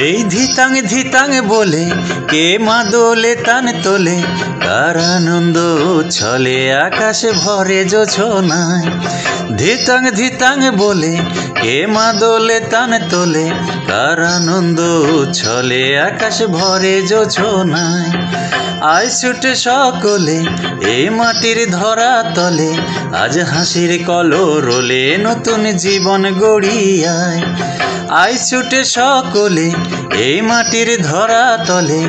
এই ধিতাং ধিতাং বলে কে মা দোলে তান তোলে, কার আনন্দ ছলে আকাশে ভরে জোছনায়। ধিতাং ধিতাং বলে কে মা দোলে তান তোলে, কার আনন্দ ছলে আকাশে ভরে জোছনায়। আয় ছুটে সকলে এই মাটির ধরা তলে, আজ হাসির কলরোলে নতুন জীবন গড়িয়ায়। আয় ছুটে সকলে এই মাটির ধরা তলে,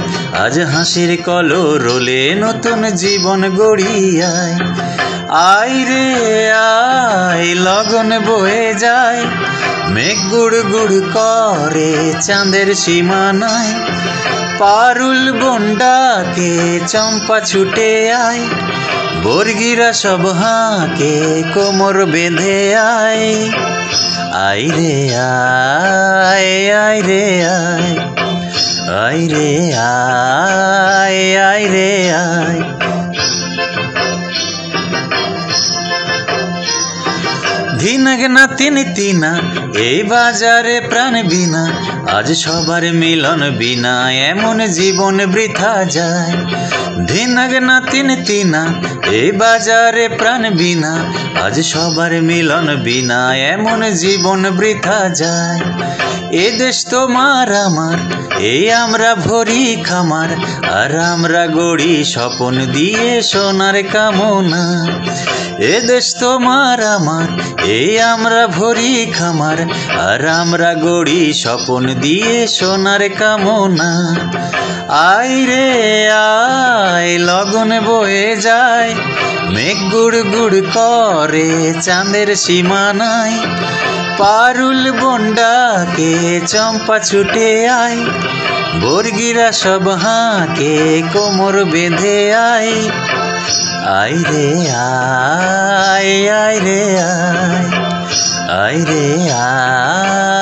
আজ হাসির কলরোলে নতুন জীবন গড়িয়ায়। আয় রে আয় লগন বয়ে যায়, মেঘ গুড় গুড় করে চাঁদের সীমানায়। পারুল বন্ডাকে চম্পা ছুটে আয়, বর্গিরা সব হাঁকে কোমর বেঁধে আয়। আয় রে আয়, আয় রে আয়, আয় রে আয়, আয় রে আয়। ধিনাগ না তিনি তিনা এই বাজারে প্রাণ বিনা, আজ সবার মিলন বিনা এমন জীবন বৃথা যায়। ধিনাগ না তিনি তিনা এই বাজারে প্রাণ বিনা, আজ সবার মিলন বিনা এমন জীবন বৃথা যায়। এ দেশ তোমার আমার, এই আমরা ভরি খামার, আর আমরা গড়ি স্বপন দিয়ে সোনার কামনা। এ দেশ তোমার আমার, এই আমরা ভরি খামার, আর আমরা গড়ি স্বপন দিয়ে সোনার কামনা। আয় রে আয় লগন বয়ে যায়, মেঘ গুড় গুড় করে চাঁদের সীমানায়। পারুল বন্ডাকে চম্পা ছুটে আয়, বর্গিরা সব হাঁকে কোমর বেঁধে আয়। আয় রে আয়, আয় রে আয়, আয় রে আয়।